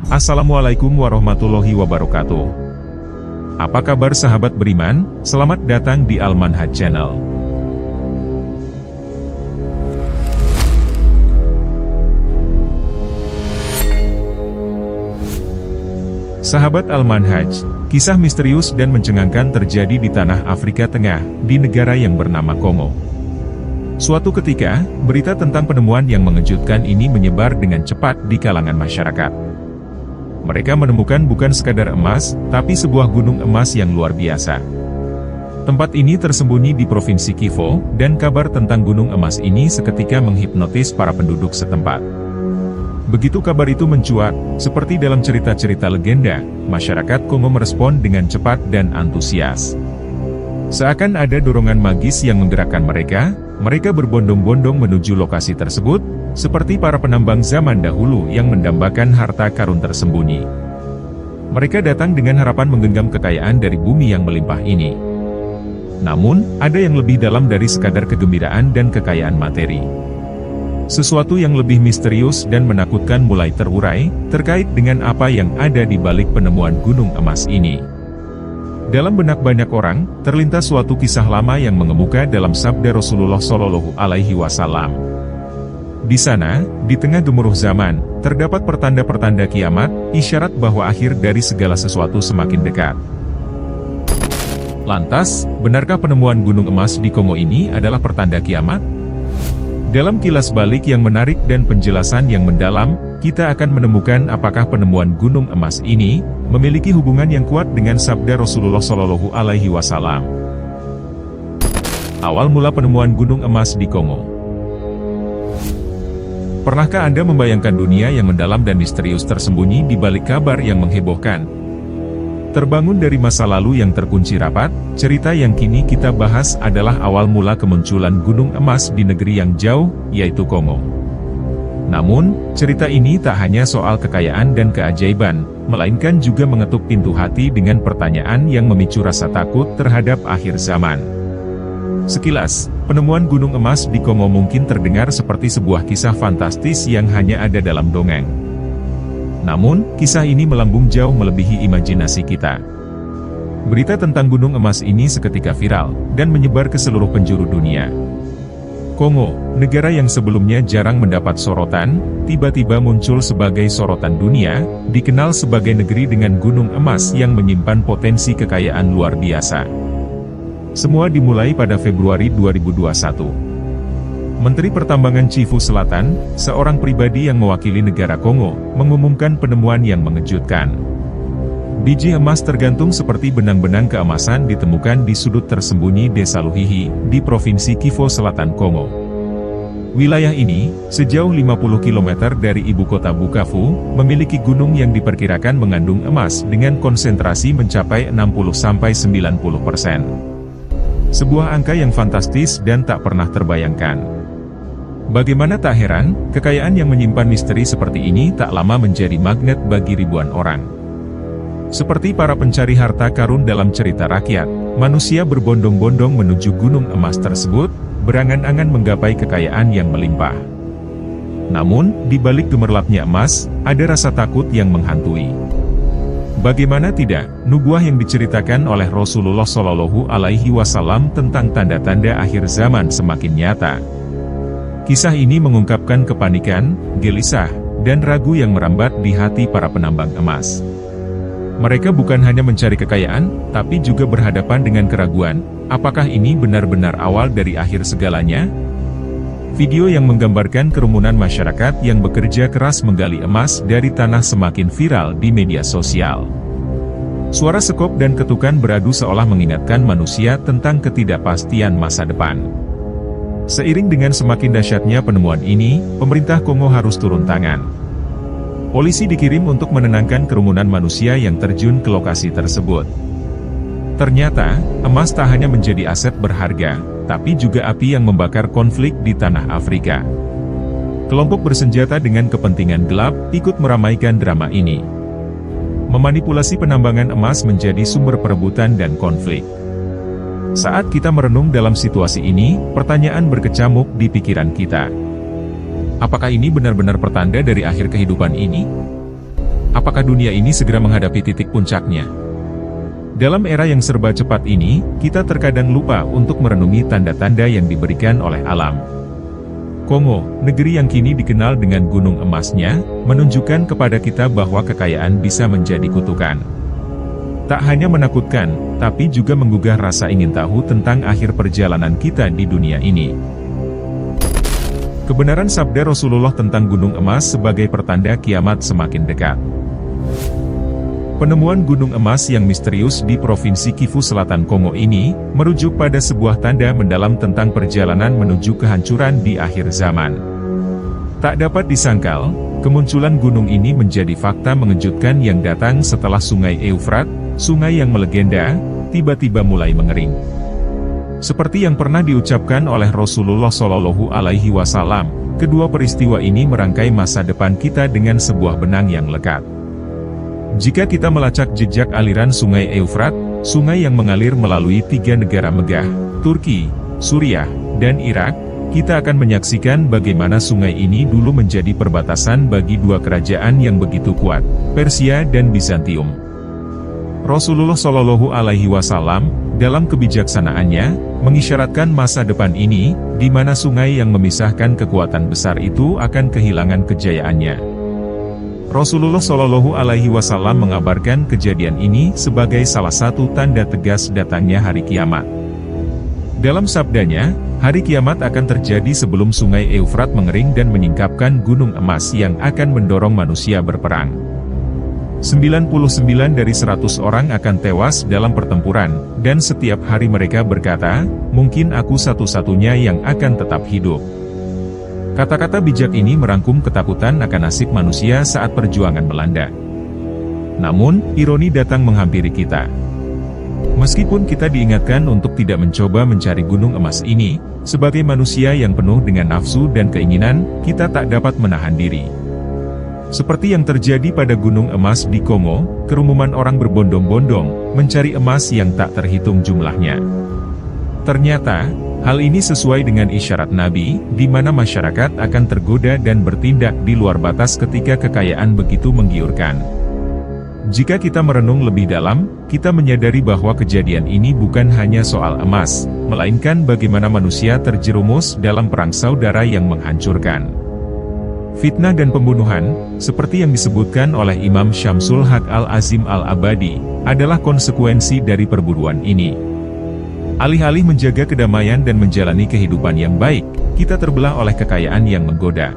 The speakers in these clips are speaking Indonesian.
Assalamualaikum warahmatullahi wabarakatuh. Apa kabar sahabat beriman? Selamat datang di Al-Manhaj Channel. Sahabat Al-Manhaj, kisah misterius dan mencengangkan terjadi di tanah Afrika Tengah, di negara yang bernama Kongo. Suatu ketika, berita tentang penemuan yang mengejutkan ini menyebar dengan cepat di kalangan masyarakat. Mereka menemukan bukan sekadar emas, tapi sebuah gunung emas yang luar biasa. Tempat ini tersembunyi di Provinsi Kivu, dan kabar tentang gunung emas ini seketika menghipnotis para penduduk setempat. Begitu kabar itu mencuat, seperti dalam cerita-cerita legenda, masyarakat Kongo merespon dengan cepat dan antusias. Seakan ada dorongan magis yang menggerakkan mereka berbondong-bondong menuju lokasi tersebut, seperti para penambang zaman dahulu yang mendambakan harta karun tersembunyi. Mereka datang dengan harapan menggenggam kekayaan dari bumi yang melimpah ini. Namun, ada yang lebih dalam dari sekadar kegembiraan dan kekayaan materi. Sesuatu yang lebih misterius dan menakutkan mulai terurai, terkait dengan apa yang ada di balik penemuan gunung emas ini. Dalam benak banyak orang, terlintas suatu kisah lama yang mengemuka dalam sabda Rasulullah Shallallahu Alaihi Wasallam. Di sana, di tengah gemuruh zaman, terdapat pertanda-pertanda kiamat, isyarat bahwa akhir dari segala sesuatu semakin dekat. Lantas, benarkah penemuan gunung emas di Kongo ini adalah pertanda kiamat? Dalam kilas balik yang menarik dan penjelasan yang mendalam, kita akan menemukan apakah penemuan gunung emas ini memiliki hubungan yang kuat dengan sabda Rasulullah Shallallahu Alaihi Wasallam. Awal mula penemuan gunung emas di Kongo. Pernahkah Anda membayangkan dunia yang mendalam dan misterius tersembunyi di balik kabar yang menghebohkan? Terbangun dari masa lalu yang terkunci rapat, cerita yang kini kita bahas adalah awal mula kemunculan gunung emas di negeri yang jauh, yaitu Kongo. Namun, cerita ini tak hanya soal kekayaan dan keajaiban, melainkan juga mengetuk pintu hati dengan pertanyaan yang memicu rasa takut terhadap akhir zaman. Sekilas, penemuan gunung emas di Kongo mungkin terdengar seperti sebuah kisah fantastis yang hanya ada dalam dongeng. Namun, kisah ini melambung jauh melebihi imajinasi kita. Berita tentang gunung emas ini seketika viral, dan menyebar ke seluruh penjuru dunia. Kongo, negara yang sebelumnya jarang mendapat sorotan, tiba-tiba muncul sebagai sorotan dunia, dikenal sebagai negeri dengan gunung emas yang menyimpan potensi kekayaan luar biasa. Semua dimulai pada Februari 2021. Menteri Pertambangan Kivu Selatan, seorang pribadi yang mewakili negara Kongo, mengumumkan penemuan yang mengejutkan. Biji emas tergantung seperti benang-benang keemasan ditemukan di sudut tersembunyi Desa Luhihi, di Provinsi Kivu Selatan Kongo. Wilayah ini, sejauh 50 km dari ibu kota Bukavu, memiliki gunung yang diperkirakan mengandung emas dengan konsentrasi mencapai 60–90%. Sebuah angka yang fantastis dan tak pernah terbayangkan. Bagaimana tak heran, kekayaan yang menyimpan misteri seperti ini tak lama menjadi magnet bagi ribuan orang. Seperti para pencari harta karun dalam cerita rakyat, manusia berbondong-bondong menuju gunung emas tersebut, berangan-angan menggapai kekayaan yang melimpah. Namun, di balik gemerlapnya emas, ada rasa takut yang menghantui. Bagaimana tidak, nubuah yang diceritakan oleh Rasulullah Shallallahu Alaihi Wasallam tentang tanda-tanda akhir zaman semakin nyata. Kisah ini mengungkapkan kepanikan, gelisah, dan ragu yang merambat di hati para penambang emas. Mereka bukan hanya mencari kekayaan, tapi juga berhadapan dengan keraguan, apakah ini benar-benar awal dari akhir segalanya? Video yang menggambarkan kerumunan masyarakat yang bekerja keras menggali emas dari tanah semakin viral di media sosial. Suara sekop dan ketukan beradu seolah mengingatkan manusia tentang ketidakpastian masa depan. Seiring dengan semakin dahsyatnya penemuan ini, pemerintah Kongo harus turun tangan. Polisi dikirim untuk menenangkan kerumunan manusia yang terjun ke lokasi tersebut. Ternyata, emas tak hanya menjadi aset berharga, tapi juga api yang membakar konflik di tanah Afrika. Kelompok bersenjata dengan kepentingan gelap ikut meramaikan drama ini. Memanipulasi penambangan emas menjadi sumber perebutan dan konflik. Saat kita merenung dalam situasi ini, pertanyaan berkecamuk di pikiran kita. Apakah ini benar-benar pertanda dari akhir kehidupan ini? apakah dunia ini segera menghadapi titik puncaknya? Dalam era yang serba cepat ini, kita terkadang lupa untuk merenungi tanda-tanda yang diberikan oleh alam. Kongo, negeri yang kini dikenal dengan gunung emasnya, menunjukkan kepada kita bahwa kekayaan bisa menjadi kutukan. Tak hanya menakutkan, tapi juga menggugah rasa ingin tahu tentang akhir perjalanan kita di dunia ini. Kebenaran sabda Rasulullah tentang gunung emas sebagai pertanda kiamat semakin dekat. Penemuan gunung emas yang misterius di Provinsi Kivu Selatan Kongo ini, merujuk pada sebuah tanda mendalam tentang perjalanan menuju kehancuran di akhir zaman. Tak dapat disangkal, kemunculan gunung ini menjadi fakta mengejutkan yang datang setelah sungai Eufrat, sungai yang melegenda, tiba-tiba mulai mengering. Seperti yang pernah diucapkan oleh Rasulullah Shallallahu Alaihi Wasallam, kedua peristiwa ini merangkai masa depan kita dengan sebuah benang yang lekat. Jika kita melacak jejak aliran sungai Eufrat, sungai yang mengalir melalui 3 negara megah, Turki, Suriah, dan Irak, kita akan menyaksikan bagaimana sungai ini dulu menjadi perbatasan bagi 2 kerajaan yang begitu kuat, Persia dan Bizantium. Rasulullah Shallallahu Alaihi Wasallam, dalam kebijaksanaannya, mengisyaratkan masa depan ini, di mana sungai yang memisahkan kekuatan besar itu akan kehilangan kejayaannya. Rasulullah Shallallahu Alaihi Wasallam mengabarkan kejadian ini sebagai salah satu tanda tegas datangnya hari kiamat. Dalam sabdanya, hari kiamat akan terjadi sebelum sungai Eufrat mengering dan menyingkapkan gunung emas yang akan mendorong manusia berperang. 99 dari 100 orang akan tewas dalam pertempuran, dan setiap hari mereka berkata, "Mungkin aku satu-satunya yang akan tetap hidup." Kata-kata bijak ini merangkum ketakutan akan nasib manusia saat perjuangan melanda. Namun, ironi datang menghampiri kita. Meskipun kita diingatkan untuk tidak mencoba mencari gunung emas ini, sebagai manusia yang penuh dengan nafsu dan keinginan, kita tak dapat menahan diri. Seperti yang terjadi pada gunung emas di Kongo, kerumunan orang berbondong-bondong, mencari emas yang tak terhitung jumlahnya. Ternyata, hal ini sesuai dengan isyarat Nabi, di mana masyarakat akan tergoda dan bertindak di luar batas ketika kekayaan begitu menggiurkan. Jika kita merenung lebih dalam, kita menyadari bahwa kejadian ini bukan hanya soal emas, melainkan bagaimana manusia terjerumus dalam perang saudara yang menghancurkan. Fitnah dan pembunuhan, seperti yang disebutkan oleh Imam Syamsul Haq Al-Azim Al-Abadi, adalah konsekuensi dari perburuan ini. Alih-alih menjaga kedamaian dan menjalani kehidupan yang baik, kita terbelah oleh kekayaan yang menggoda.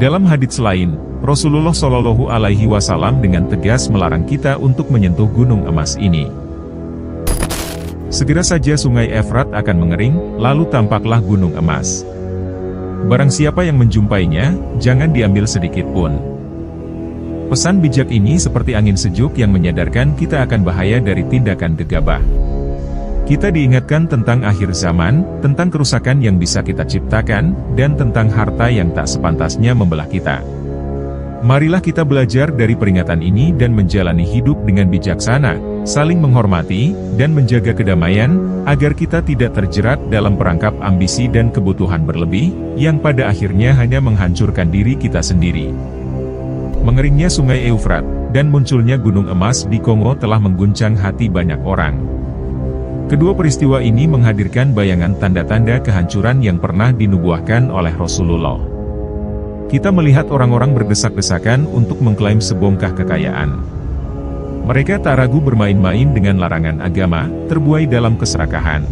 Dalam hadits lain, Rasulullah Shallallahu Alaihi Wasallam dengan tegas melarang kita untuk menyentuh gunung emas ini. Segera saja sungai Efrat akan mengering, lalu tampaklah gunung emas. Barang siapa yang menjumpainya, jangan diambil sedikit pun. Pesan bijak ini seperti angin sejuk yang menyadarkan kita akan bahaya dari tindakan gegabah. Kita diingatkan tentang akhir zaman, tentang kerusakan yang bisa kita ciptakan, dan tentang harta yang tak sepantasnya membelah kita. Marilah kita belajar dari peringatan ini dan menjalani hidup dengan bijaksana, saling menghormati, dan menjaga kedamaian, agar kita tidak terjerat dalam perangkap ambisi dan kebutuhan berlebih, yang pada akhirnya hanya menghancurkan diri kita sendiri. Mengeringnya sungai Eufrat, dan munculnya gunung emas di Kongo telah mengguncang hati banyak orang. Kedua peristiwa ini menghadirkan bayangan tanda-tanda kehancuran yang pernah dinubuahkan oleh Rasulullah. Kita melihat orang-orang berdesak-desakan untuk mengklaim sebongkah kekayaan. Mereka tak ragu bermain-main dengan larangan agama, terbuai dalam keserakahan.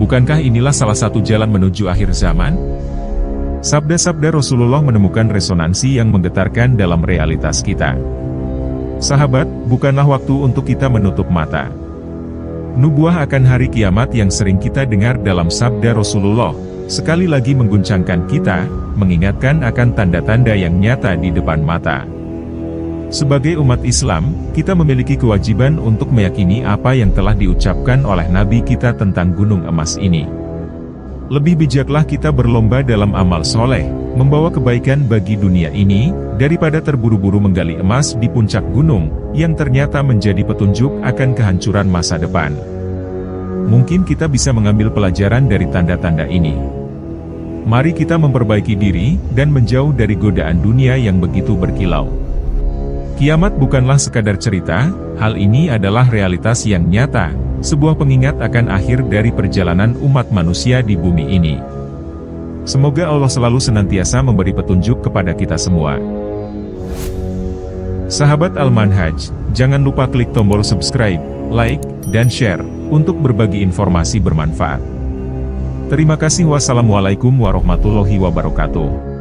Bukankah inilah salah satu jalan menuju akhir zaman? Sabda-sabda Rasulullah menemukan resonansi yang menggetarkan dalam realitas kita. Sahabat, bukanlah waktu untuk kita menutup mata. Nubuah akan hari kiamat yang sering kita dengar dalam sabda Rasulullah, sekali lagi mengguncangkan kita, mengingatkan akan tanda-tanda yang nyata di depan mata. Sebagai umat Islam, kita memiliki kewajiban untuk meyakini apa yang telah diucapkan oleh Nabi kita tentang gunung emas ini. Lebih bijaklah kita berlomba dalam amal soleh, membawa kebaikan bagi dunia ini, daripada terburu-buru menggali emas di puncak gunung, yang ternyata menjadi petunjuk akan kehancuran masa depan. Mungkin kita bisa mengambil pelajaran dari tanda-tanda ini. Mari kita memperbaiki diri, dan menjauh dari godaan dunia yang begitu berkilau. Kiamat bukanlah sekadar cerita, hal ini adalah realitas yang nyata, sebuah pengingat akan akhir dari perjalanan umat manusia di bumi ini. Semoga Allah selalu senantiasa memberi petunjuk kepada kita semua. Sahabat Al-Manhaj, jangan lupa klik tombol subscribe, like, dan share, untuk berbagi informasi bermanfaat. Terima kasih. Wassalamualaikum warahmatullahi wabarakatuh.